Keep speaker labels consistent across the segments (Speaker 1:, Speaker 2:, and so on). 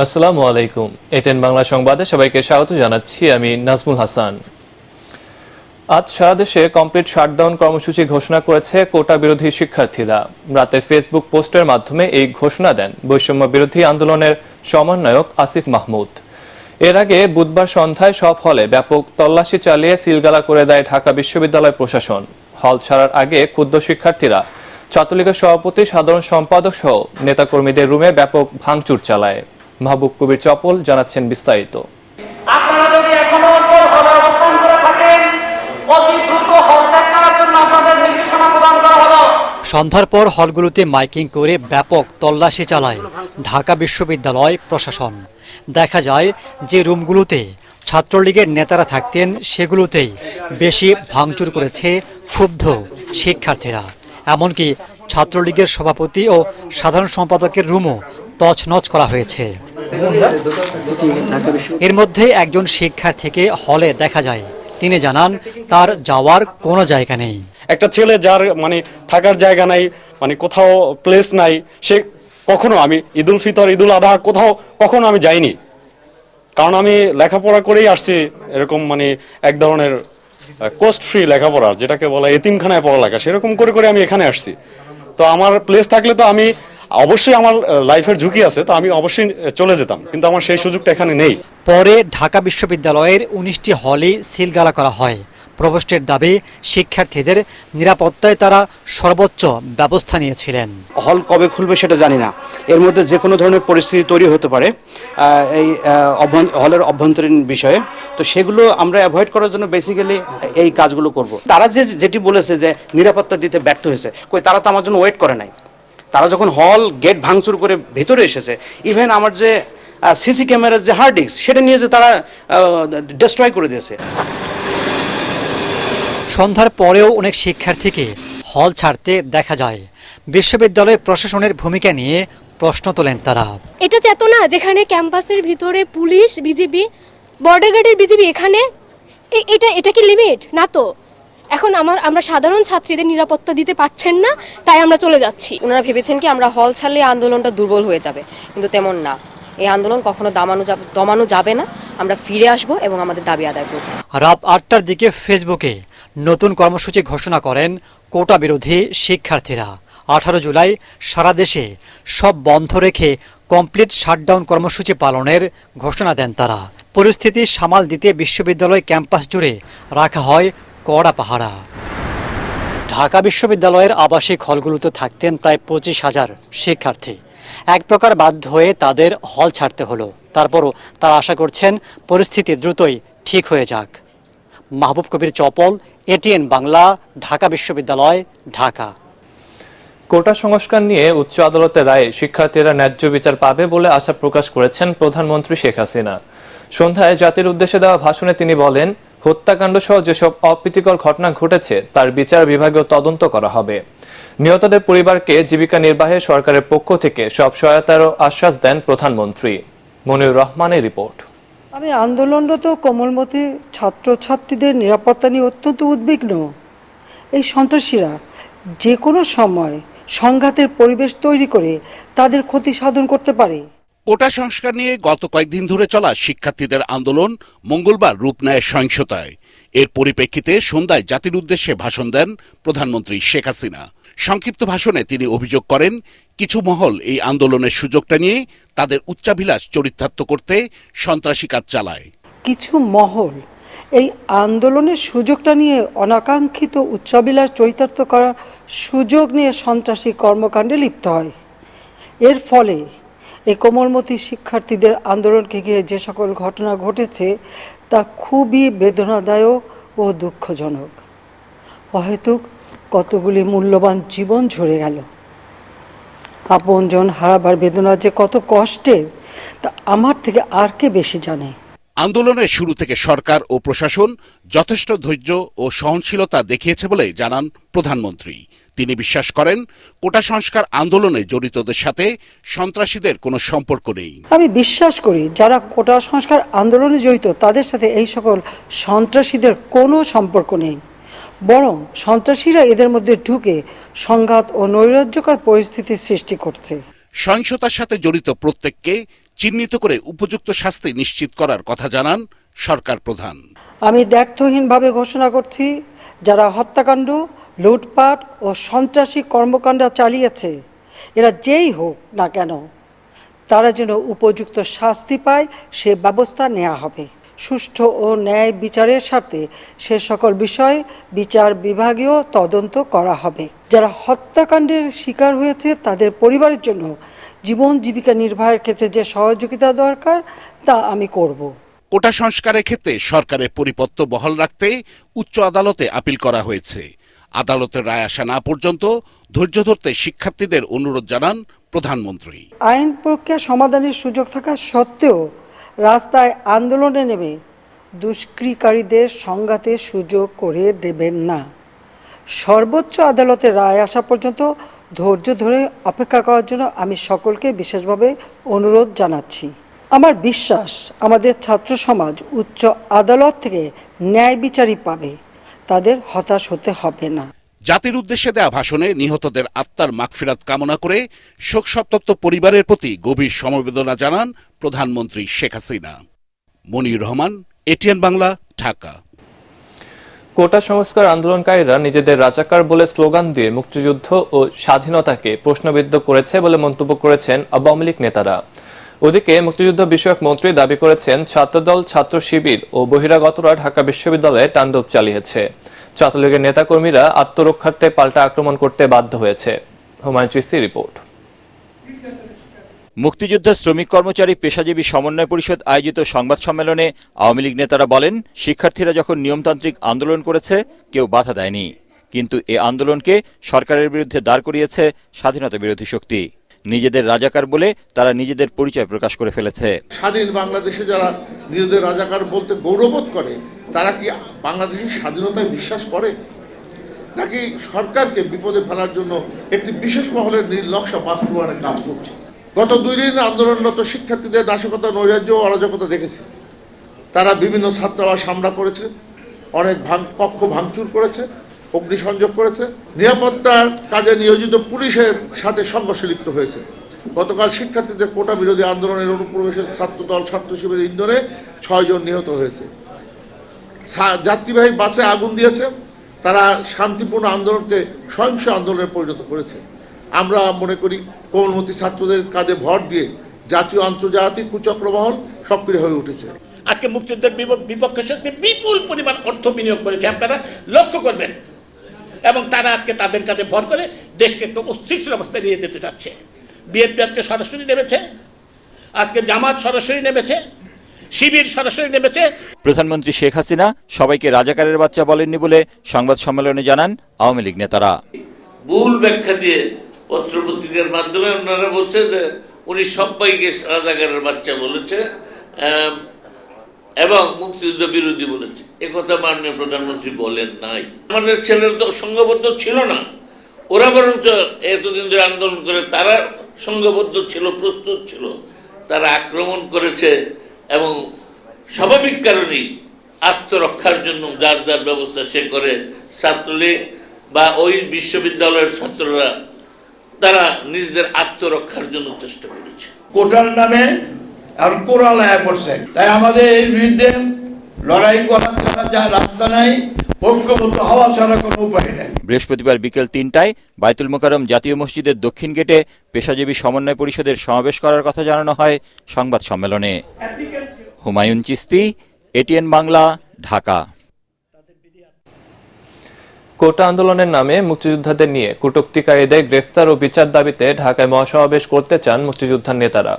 Speaker 1: আসসালামু আলাইকুম। এটেন বাংলা সংবাদে সবাইকে স্বাগত জানাচ্ছি। আমি নাজমুল হাসান। আজ সারা দেশে কমপ্লিট শাটডাউন কর্মসূচি ঘোষণা করেছে কোটা বিরোধী শিক্ষার্থীরা। রাতে ফেসবুক পোস্টের মাধ্যমে এই ঘোষণা দেন বৈষম্য বিরোধী আন্দোলনের সমন্বয়ক আসিফ মাহমুদ। এর আগে বুধবার সন্ধ্যায় সব হলে ব্যাপক তল্লাশি চালিয়ে সিলগালা করে দেয় ঢাকা বিশ্ববিদ্যালয় প্রশাসন। হল ছাড়ার আগে ক্ষুব্ধ শিক্ষার্থীরা ছাত্রলীগের সভাপতি, সাধারণ সম্পাদক সহ নেতাকর্মীদের রুমে ব্যাপক ভাঙচুর চালায়। মাহবুব কবির চপল জানাচ্ছেন বিস্তারিত।
Speaker 2: আপনারা যদি এখনো হলে অবস্থান করে থাকেন, অতি দ্রুত হল ত্যাগ করার জন্য আপনাদের নির্দেশনা প্রদান করা হলো।
Speaker 3: সন্ধ্যার পর হলগুলোতে মাইকিং করে ব্যাপক তল্লাশি চালায় ঢাকা বিশ্ববিদ্যালয় প্রশাসন। দেখা যায় যে রুমগুলোতে ছাত্রলীগের নেতারা থাকতেন সেগুলোতেই বেশি ভাঙচুর করেছে ক্ষুব্ধ শিক্ষার্থীরা। এমনকি ছাত্রলীগের সভাপতি ও সাধারণ সম্পাদকের রুমও তছনছ করা হয়েছে। এর মধ্যে একজন শিক্ষার্থীকে হলে দেখা যায়, তিনি জানান তার যাওয়ার কোনো জায়গা নেই।
Speaker 4: একটা ছেলে যার থাকার জায়গা নাই, কোথাও প্লেস নাই, সে কখনো, আমি ঈদুল ফিতর, ঈদুল আজহা কখনো আমি যাইনি, কারণ আমি লেখাপড়া করেই আসছি। এরকম এক ধরনের কস্ট ফ্রি লেখাপড়া, যেটাকে বলা এতিমখানায় পড়ালেখা, সেরকম করে করে আমি এখানে আসছি। তো আমার প্লেস থাকলে তো আমি অবশ্যই, আমার লাইফের ঝুঁকি আছে, তো আমি অবশ্যই চলে যেতাম, কিন্তু আমার সেই সুযোগটা এখানে নেই।
Speaker 3: পরে ঢাকা বিশ্ববিদ্যালয়ের 19টি হলই সিলগালা করা হয়। প্রভোস্টের দাবি, শিক্ষার্থীদের নিরাপত্তায় তারা সর্বোচ্চ ব্যবস্থা নিয়েছিলেন।
Speaker 5: হল কবে খুলবে সেটা জানি না, এর মধ্যে যে কোনো ধরনের পরিস্থিতি তৈরি হতে পারে এই হলের অভ্যন্তরীণ বিষয়ে। তো সেগুলো আমরা অ্যাভয়েড করার জন্য বেসিক্যালি এই কাজগুলো করব। তারা যেটি বলেছে যে নিরাপত্তা দিতে ব্যর্থ হয়েছে, তারা তো আমার জন্য ওয়েট করে নাই। তারা যখন হল গেট ভাঙচুর করে ভেতরে এসেছে, ইভেন আমার যে সিসি ক্যামেরার যে হার্ড ডিস্ক, সেটা নিয়ে যে তারা ডিস্ট্রয় করে দিয়েছে।
Speaker 3: সন্ধ্যার পরেও অনেক শিক্ষার্থীকে হল ছাড়তে দেখা যায়। বিশ্ববিদ্যালয় প্রশাসনের ভূমিকা নিয়ে প্রশ্ন তোলেন তারা।
Speaker 6: এটা চেতনা যেখানে ক্যাম্পাসের ভিতরে পুলিশ, বিজিবি, বর্ডার গার্ডের বিজিবি, এখানে এটা কি লিমিট না? তো এখন আমরা সাধারণ ছাত্রীদের নিরাপত্তা দিতে পারছেন না, তাই আমরা চলে যাচ্ছি।
Speaker 7: ওনারা ভেবেছেন কি আমরা হল ছাড়লে আন্দোলনটা দুর্বল হয়ে যাবে, কিন্তু তেমন না। এই আন্দোলন কখনো দমানো যাবে না। আমরা ফিরে আসব এবং আমাদের দাবি আদায় করব।
Speaker 3: রাত 8টার দিকে ফেসবুকে নতুন কর্মসূচি ঘোষণা করেন কোটা বিরোধী শিক্ষার্থীরা। 18 জুলাই সারা দেশে সব বন্ধ রেখে কমপ্লিট শাটডাউন কর্মসূচি পালনের ঘোষণা দেন তারা। পরিস্থিতি সামাল দিতে বিশ্ববিদ্যালয় ক্যাম্পাস জুড়ে রাখা হয় কড়া পাহারা। ঢাকা বিশ্ববিদ্যালয়ের আবাসিক হলগুলোতে থাকতেন প্রায় 25,000 শিক্ষার্থী। এক প্রকার বাধ্য হয়ে তাদের হল ছাড়তে হলো। তারপরও তারা আশা করছেন পরিস্থিতি দ্রুতই ঠিক হয়ে যাক। মাহবুব কবির চপল, এটিএন বাংলা, ঢাকা বিশ্ববিদ্যালয়, ঢাকা।
Speaker 1: কোটা সংস্কার নিয়ে উচ্চ আদালতের রায়ে শিক্ষার্থীরা ন্যায্য বিচার পাবে বলে আশা প্রকাশ করেছেন প্রধানমন্ত্রী শেখ হাসিনা। সন্ধ্যায় জাতির উদ্দেশ্যে দেওয়া ভাষণে তিনি বলেন, হত্যাকাণ্ড সহ যেসব অপ্রীতিকর ঘটনা ঘটেছে তার বিচার বিভাগীয় তদন্ত করা হবে। নিহতদের পরিবারকে জীবিকা নির্বাহে সরকারের পক্ষ থেকে সব সহায়তারও আশ্বাস দেন প্রধানমন্ত্রী। মনিউর রহমানের রিপোর্ট।
Speaker 8: আমি আন্দোলনরত কোমলমতি ছাত্রছাত্রীদের নিরাপত্তা নিয়ে অত্যন্ত উদ্বিগ্ন। এই সন্ত্রাসীরা যে কোনো সময় সংঘাতের পরিবেশ তৈরি করে তাদের ক্ষতি সাধন করতে পারে।
Speaker 9: কোটা সংস্কার নিয়ে গত কয়েকদিন ধরে চলা শিক্ষার্থীদের আন্দোলন মঙ্গলবার রূপ নেয় সহিংসতায়। এর পরিপ্রেক্ষিতে সন্ধ্যায় জাতির উদ্দেশ্যে ভাষণ দেন প্রধানমন্ত্রী শেখ হাসিনা। সংক্ষিপ্ত ভাষণে তিনি অভিযোগ করেন, কিছু মহল এই আন্দোলনের সুযোগটা নিয়ে তাদের উচ্চাভিলাষ চরিতার্থ করতে সন্ত্রাসী কাজ চালায়।
Speaker 8: কিছু মহল এই আন্দোলনের সুযোগটা নিয়ে অনাকাঙ্ক্ষিত উচ্চাভিলাষ চরিতার্থ করার সুযোগ নিয়ে সন্ত্রাসী কর্মকাণ্ডে লিপ্ত হয়। এর ফলে এই কোমলমতি শিক্ষার্থীদের আন্দোলনকে ঘিরে যে সকল ঘটনা ঘটেছে তা খুবই বেদনাদায়ক ও দুঃখজনক। হয়তো কতগুলি মূল্যবান জীবন ঝরে গেল। আপনজন হারাবার বেদনা যে কত কষ্টের তা আমার থেকে আর কে বেশি জানে।
Speaker 9: আন্দোলনের শুরু থেকে সরকার ও প্রশাসন যথেষ্ট ধৈর্য ও সহনশীলতা দেখিয়েছে বলে জানান প্রধানমন্ত্রী। তিনি বিশ্বাস করেন, কোটা সংস্কার আন্দোলনে জড়িতদের সাথে সন্ত্রাসীদের কোনো সম্পর্ক নেই।
Speaker 8: আমি বিশ্বাস করি যারা কোটা সংস্কার আন্দোলনে জড়িত তাদের সাথে এই সকল সন্ত্রাসীদের কোনো সম্পর্ক নেই, বরং সন্ত্রাসীরা এদের মধ্যে ঢুকে সংঘাত ও নৈরাজ্যকর পরিস্থিতির সৃষ্টি করছে।
Speaker 9: সহিংসতার সাথে জড়িত প্রত্যেককে চিহ্নিত করে উপযুক্ত শাস্তি নিশ্চিত করার কথা জানান সরকার প্রধান।
Speaker 8: আমি দ্ব্যর্থহীনভাবে ঘোষণা করছি, যারা হত্যাকাণ্ড, লুটপাট ও সন্ত্রাসী কর্মকাণ্ড চালিয়েছে, এরা যেই হোক না কেন, তারা যেন উপযুক্ত শাস্তি পায় সে ব্যবস্থা নেওয়া হবে। সুষ্ঠু ও ন্যায় বিচারের স্বার্থে সে সকল বিষয়ে বিচার বিভাগীয় তদন্ত করা হবে। যারা হত্যাকাণ্ডের শিকার হয়েছে তাদের পরিবারের জন্য জীবন জীবিকা নির্বাহের ক্ষেত্রে যে সহযোগিতা দরকার তা আমি করব।
Speaker 9: কোটা সংস্কারের ক্ষেত্রে সরকারের পরিপত্র বহাল রাখতে উচ্চ আদালতে আপিল করা হয়েছে। আদালতের রায় আসা না পর্যন্ত ধৈর্য ধরতে শিক্ষার্থীদের অনুরোধ জানান প্রধানমন্ত্রী।
Speaker 8: আইন প্রক্রিয়া সমাধানের সুযোগ থাকা সত্ত্বেও রাস্তায় আন্দোলনে নেমে দুষ্কৃতিকারীদের সংঘাতের সুযোগ করে দেবেন না। সর্বোচ্চ আদালতের রায় আসা পর্যন্ত ধৈর্য ধরে অপেক্ষা করার জন্য আমি সকলকে বিশেষভাবে অনুরোধ জানাচ্ছি। আমার বিশ্বাস আমাদের ছাত্র সমাজ উচ্চ আদালত থেকে ন্যায় বিচারই পাবে, তাদের হতাশ হতে হবে না।
Speaker 9: জাতির উদ্দেশ্যে দেয়া ভাষণে নিহতদের আত্মার মাগফিরাত কামনা করে শোকসন্তপ্ত পরিবারের প্রতি গভীর সমবেদনা জানান প্রধানমন্ত্রী শেখ হাসিনা। মনির রহমান, এটিএন বাংলা, ঢাকা।
Speaker 1: কোটা সংস্কার আন্দোলনকারীরা নিজেদের রাজাকার বলে স্লোগান দিয়ে মুক্তিযুদ্ধ ও স্বাধীনতাকে প্রশ্নবিদ্ধ করেছে বলে মন্তব্য করেছেন আওয়ামী লীগ নেতারা। ওদিকে মুক্তিযুদ্ধ বিষয়ক মন্ত্রী দাবি করেছেন ছাত্রদল, ছাত্র শিবির ও বহিরাগতরা ঢাকা বিশ্ববিদ্যালয়ে তাণ্ডব চালিয়েছে। ছাত্রলীগের নেতাকর্মীরা আত্মরক্ষার্থে পাল্টা আক্রমণ করতে বাধ্য হয়েছে। হুমায়ুন চিস্তির রিপোর্ট।
Speaker 10: মুক্তিযুদ্ধ শ্রমিক কর্মচারী পেশাজীবী সমন্বয় পরিষদ আয়োজিত সংবাদ সম্মেলনে আওয়ামী লীগ নেতারা বলেন, শিক্ষার্থীরা যখন নিয়মতান্ত্রিক আন্দোলন করেছে কেউ বাধা দেয়নি, কিন্তু এ আন্দোলনকে সরকারের বিরুদ্ধে দাঁড় করিয়েছে স্বাধীনতা বিরোধী শক্তি। নিজেদের রাজাকার বলে তারা নিজেদের পরিচয় প্রকাশ করে ফেলেছে।
Speaker 11: স্বাধীন বাংলাদেশে যারা নিজেদের রাজাকার বলতে গৌরবোধ করে, তারা কি বাংলাদেশের স্বাধীনতায় বিশ্বাস করে, নাকি সরকারকে বিপদে ফেলার জন্য একটি বিশেষ মহলের নীল নকশা বাস্তবায়নে কাজ করছে? গত 2 দিন আন্দোলনরত শিক্ষার্থীদের নাশকতা, নৈরাজ্য ও অরাজকতা দেখেছি। তারা বিভিন্ন ছাত্রাবাস হামলা করেছে, অনেক কক্ষ ভাঙচুর করেছে, অগ্নিসংযোগ করেছে, নিরাপত্তার কাজে নিয়োজিত পুলিশের সাথে সংঘর্ষে লিপ্ত হয়েছে। গতকাল শিক্ষার্থীদের কোটা বিরোধী আন্দোলনের অনুপ্রবেশের ছাত্রদল, ছাত্র শিবিরের ইন্ধনে 6 জন নিহত হয়েছে। যাত্রীবাহী বাসে আগুন দিয়েছে। তারা শান্তিপূর্ণ আন্দোলনকে সহিংস আন্দোলনে পরিণত করেছে। আমরা মনে করি কোমলমতি ছাত্রদের কাজে ভর দিয়ে জাতীয় আন্তর্জাতিক কুচক্রমহল সক্রিয় হয়ে উঠেছে।
Speaker 12: আজকে মুক্তিযুদ্ধের বিপক্ষে শক্তি বিপুল পরিমাণ অর্থ বিনিয়োগ করেছে, আপনারা লক্ষ্য করবেন, এবং তারা আজকে তাদের কাছে ভর করে দেশকে একটু অস্থিতিশীল অবস্থায় নিয়ে যেতে চাচ্ছে। বিএনপি আজকে সরাসরি নেমেছে, আজকে জামাত সরাসরি নেমেছে, শিবির সরাসরি নেমেছে।
Speaker 10: প্রধানমন্ত্রী শেখ হাসিনা সবাইকে রাজাকারের বাচ্চা বলেননি বলে সংবাদ সম্মেলনে জানান আওয়ামী লীগ নেতারা।
Speaker 13: ভুল ব্যাখ্যা দিয়ে পত্রপত্রিকার মাধ্যমে ওনারা বলছে যে উনি সবাইকে রাজাকারের বাচ্চা বলেছে এবং মুক্তিযুদ্ধ বিরোধী বলেছে। একথা মাননীয় প্রধানমন্ত্রী বলেন নাই। আমাদের ছেলেরা তো সংঘবদ্ধ ছিল না, ওরা বরঞ্চ এতদিন ধরে আন্দোলন করে তারা সংঘবদ্ধ ছিল, প্রস্তুত ছিল। তারা আক্রমণ করেছে এবং স্বাভাবিক কারণেই আত্মরক্ষার জন্য যার যার ব্যবস্থা সে করে। ছাত্রলীগ বা ওই বিশ্ববিদ্যালয়ের ছাত্ররা তারা নিজেদের আত্মরক্ষার জন্য চেষ্টা করেছে।
Speaker 14: কোটার নামে আর কোরআন আয়া পড়ছে, তাই আমাদের এর বিরুদ্ধে লড়াই করার ছাড়া যা রাস্তা নাই, ঐক্যবদ্ধ হওয়া ছাড়া কোনো উপায় নেই।
Speaker 10: বৃহস্পতিবার বিকেল 3টায় বায়তুল মোকাররম জাতীয় মসজিদের দক্ষিণ গেটে পেশাজীবী সমন্বয় পরিষদের সমাবেশ করার কথা জানানো হয় সংবাদ সম্মেলনে। হুমায়ুন চিস্তি, এটিএন বাংলা, ঢাকা।
Speaker 1: কোটা আন্দোলনের নামে মুক্তিযোদ্ধাদের নিয়ে কটূক্তিকারীদের গ্রেফতার ও বিচার দাবিতে ঢাকায় মহাসমাবেশ করতে চান মুক্তিযোদ্ধার নেতারা।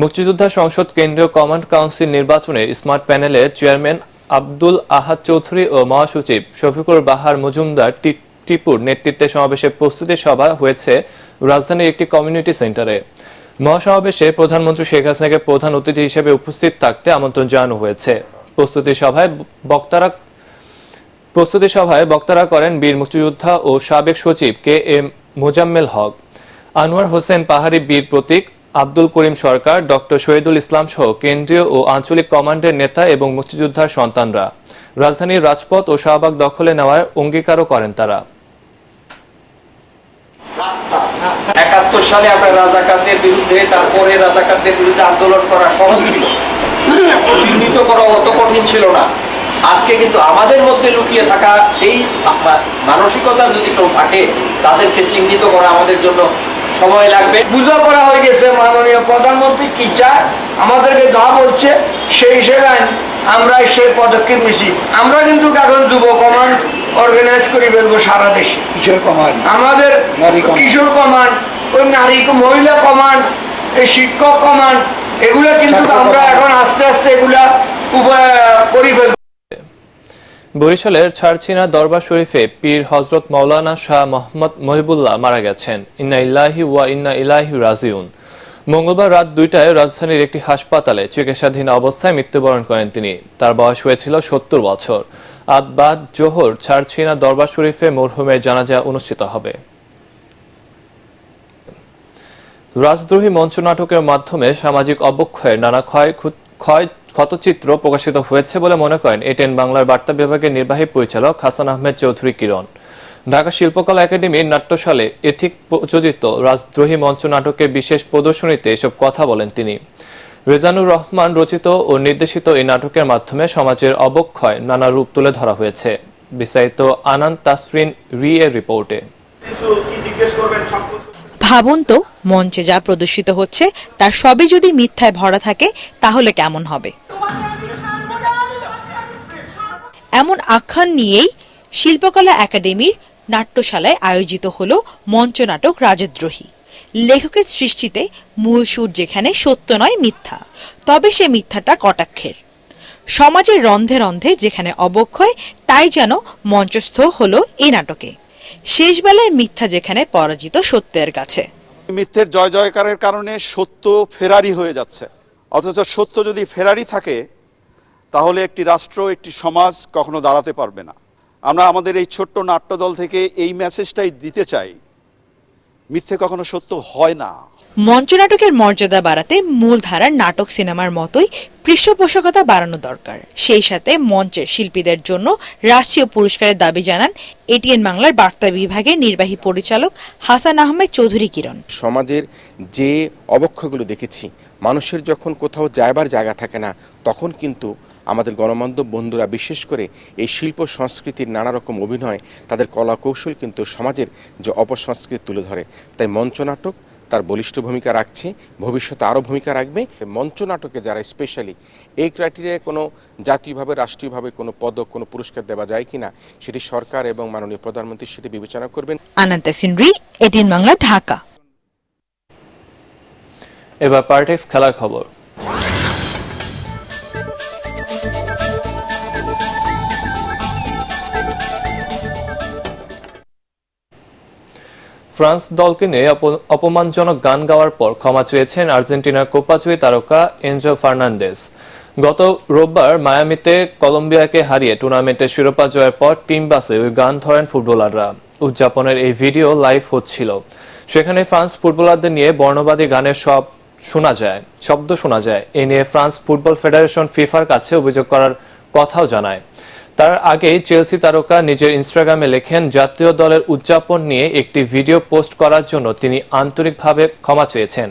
Speaker 1: মুক্তিযোদ্ধা সংসদ কেন্দ্রীয় কমান্ড কাউন্সিল নির্বাচনের স্মার্ট প্যানেলের চেয়ারম্যান আব্দুল আহাদ চৌধুরী ও মহাসচিব শফিকুর বাহার মজুমদার টিপুর নেতৃত্বে সমাবেশের প্রস্তুতি সভা হয়েছে রাজধানীর একটি কমিউনিটি সেন্টারে। মহাসমাবেশে প্রধানমন্ত্রী শেখ হাসিনাকে প্রধান অতিথি হিসেবে উপস্থিত থাকতে আমন্ত্রণ জানানো হয়েছে। প্রস্তুতি সভায় বক্তারা করেন বীর মুক্তিযোদ্ধা ও সাবেক সচিব KM মোজাম্মেল হক, আনোয়ার হোসেন পাহাড়ি, বীর প্রতীক, আব্দুল করিম সরকার, ডক্টর শহীদুল ইসলাম সহ কেন্দ্রীয় ও আঞ্চলিক কমান্ডের নেতা এবং মুক্তিযোদ্ধার সন্তানরা। রাজধানীর রাজপথ ও শাহবাগ দখলে নেওয়ার অঙ্গীকারও করেন তারা।
Speaker 2: ৭১
Speaker 15: 1971 সালে আপনার রাজাকারদের বিরুদ্ধে, তারপরে রাজাকারদের বিরুদ্ধে আন্দোলন করা সহজ ছিল, চিহ্নিত করা অত কঠিন ছিল না। আজকে কিন্তু আমাদের মধ্যে লুকিয়ে থাকা সেই মানসিকতা যদি কেউ থাকে, তাদেরকে চিহ্নিত করা আমাদের জন্য সময় লাগবে।
Speaker 16: বোঝাপড়া হয়ে গেছে, মাননীয় প্রধানমন্ত্রী কি চায়, আমাদেরকে যা বলছে সেই হিসেবে আমরা সেই পদক্ষেপ নিছি। আমরা কিন্তু এখন যুব কমান্ড অর্গানাইজ করে ফেলবো সারা দেশে।
Speaker 5: কিশোর কমান্ড,
Speaker 16: আমাদের কিশোর কমান্ড, ওই নারী মহিলা কমান্ড, এই শিক্ষক কমান্ড, এগুলো কিন্তু আমরা এখন আস্তে আস্তে এগুলা করে ফেলবো।
Speaker 1: বরিশালের ছারছিনা দরবার শরীফে পীর হযরত মাওলানা শাহ মোহাম্মদ মহিবুল্লাহ মারা গেছেন। ইন্না ইল্লাহি ওয়া ইন্না ইলাইহি রাজিউন। মঙ্গলবার রাত 2টায় রাজধানীর একটি হাসপাতালে চিকিৎসাধীন অবস্থায় মৃত্যুবরণ করেন তিনি। তার বয়স হয়েছিল 70 বছর। আজ বাদ জোহর ছারছিনা দরবার শরীফে মরহুমের জানাজা অনুষ্ঠিত হবে। রাজদ্রোহী মঞ্চনাটকের মাধ্যমে সামাজিক অবক্ষয়ের নানা ক্ষতচিত্র প্রকাশিত হয়েছে বলে মনে করেন এটেন বাংলার বার্তা বিভাগের নির্বাহী পরিচালক হাসান আহমেদ চৌধুরী কিরণ। ঢাকা শিল্পকলা একাডেমির নাট্যশালে এথিক প্রযোজিত রাজদ্রোহী মঞ্চ নাটকের বিশেষ প্রদর্শনীতে এসব কথা বলেন তিনি। রেজানুর রহমান রচিত ও নির্দেশিত এই নাটকের মাধ্যমে সমাজের অবক্ষয় নানা রূপ তুলে ধরা হয়েছে। বিস্তারিত আনন্দ তাসরিন রি এর রিপোর্টে।
Speaker 17: ভাবুন তো, মঞ্চে যা প্রদর্শিত হচ্ছে তার সবই যদি মিথ্যায় ভরা থাকে তাহলে কেমন হবে? এমন আখ্যান নিয়েই শিল্পকলা একাডেমির নাট্যশালায় আয়োজিত হলো মঞ্চনাটক রাজদ্রোহী। লেখকের সৃষ্টিতে মূল সুর যেখানে সত্য নয় মিথ্যা, তবে সে মিথ্যাটা কটাক্ষের। সমাজের রন্ধে রন্ধে যেখানে অবক্ষয়, তাই যেন মঞ্চস্থ হলো এই নাটকে। শেষ বেলায় মিথ্যা যেখানে পরাজিত সত্যের কাছে।
Speaker 18: মিথ্যের জয় জয়কারের কারণে সত্য ফেরারি হয়ে যাচ্ছে। অথচ সত্য যদি ফেরারি থাকে তাহলে একটি রাষ্ট্র, একটি সমাজ কখনো দাঁড়াতে পারবে না। আমরা আমাদের এই ছোট্ট নাট্যদল থেকে এই মেসেজটাই দিতে চাই, মিথ্যে কখনো সত্য হয় না।
Speaker 17: মঞ্চনাটকের মর্যাদা বাড়াতে মূলধারার নাটক সিনেমার মতোই পৃষ্ঠপোষকতা বাড়ানো দরকার। সেই সাথে মঞ্চের শিল্পীদের জন্য রাষ্ট্রীয় পুরস্কারের দাবি জানান এটিএন বাংলার বার্তা বিভাগের নির্বাহী পরিচালক হাসান আহমেদ চৌধুরী কিরণ।
Speaker 19: সমাজের যে অবক্ষয়গুলো দেখেছি, মানুষের যখন কোথাও যাইবার জায়গা থাকে না, তখন কিন্তু আমাদের গণমাধ্যম বন্ধুরা, বিশেষ করে এই শিল্প সংস্কৃতির নানা রকম অভিনয়, তাদের কলা কৌশল কিন্তু সমাজের যে অপসংস্কৃতি তুলে ধরে। তাই মঞ্চনাটক তার বলিষ্ঠ ভূমিকা রাখছে, ভবিষ্যতে আরও ভূমিকা রাখবে। মঞ্চনাটকে যারা স্পেশালি এই ক্রাইটেরিয়ায় কোনো জাতীয়ভাবে, রাষ্ট্রীয়ভাবে কোনো পদক, কোনো পুরস্কার দেওয়া যায় কিনা, সেটি সরকার এবং মাননীয় প্রধানমন্ত্রী সেটি বিবেচনা করবেন।
Speaker 17: আনন্দ তাসরিন রি, এটিএন বাংলা, ঢাকা।
Speaker 1: এবার পার্টেক্স খেলার খবর। ফ্রান্স দলকে নিয়ে অপমানজনক গান গাওয়ার পর ক্ষমা চেয়েছেন আর্জেন্টিনার কোপাজয়ী তারকা এনজো ফার্নান্দেজ। গত রোববার মায়ামিতে কলম্বিয়াকে হারিয়ে টুর্নামেন্টের শিরোপা জয়ের পর টিম বাসে ওই গান ধরেন ফুটবলাররা। উদযাপনের এই ভিডিও লাইভ হচ্ছিল। সেখানে ফ্রান্স ফুটবলারদের নিয়ে বর্ণবাদী গানের শব্দ শোনা যায়। এ নিয়ে ফ্রান্স ফুটবল ফেডারেশন ফিফার কাছে অভিযোগ করার কথাও জানায়। তার আগেই চেলসি তারকা নিজের ইনস্টাগ্রামে লেখেন, জাতীয় দলের উদযাপন নিয়ে একটি ভিডিও পোস্ট করার জন্য তিনি আন্তরিকভাবে ক্ষমা চেয়েছেন।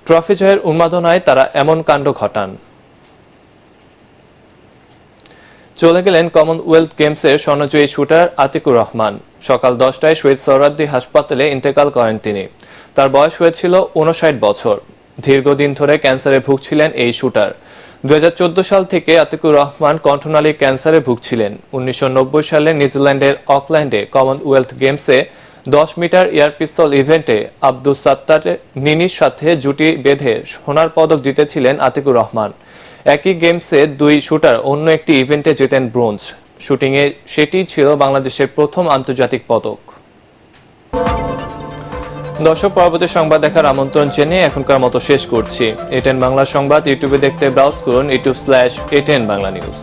Speaker 1: ট্রফি জয়ের উন্মাদনায় তারা এমন কাণ্ড ঘটান। চলে গেলেন কমনওয়েলথ গেমসের স্বর্ণজয়ী শুটার আতিকুর রহমান। সকাল 10টায় শহীদ সোহরাওয়ার্দী হাসপাতালে ইন্তেকাল করেন তিনি। তার বয়স হয়েছিল 59 বছর। দীর্ঘদিন ধরে ক্যান্সারে ভুগছিলেন এই শুটার। 2014 সাল থেকে আতিকুর রহমান কণ্ঠনালী ক্যান্সারে ভুগছিলেন। 1990 সালে নিউজিল্যান্ডের অকল্যান্ডে কমনওয়েলথ গেমসে 10 মিটার এয়ার পিস্তল ইভেন্টে আব্দুস সাত্তার নিনির সাথে জুটি বেঁধে সোনার পদক জিতেছিলেন আতিকুর রহমান। একই গেমসে দুই শুটার অন্য একটি ইভেন্টে জেতেন ব্রোঞ্জ। শুটিংয়ে সেটি ছিল বাংলাদেশের প্রথম আন্তর্জাতিক পদক। দর্শক, পরবর্তী সংবাদ দেখার আমন্ত্রণ জেনে এখনকার মতো শেষ করছি। এটেন বাংলা সংবাদ ইউটিউবে দেখতে ব্রাউজ করুন youtube/ATN বাংলা নিউজ।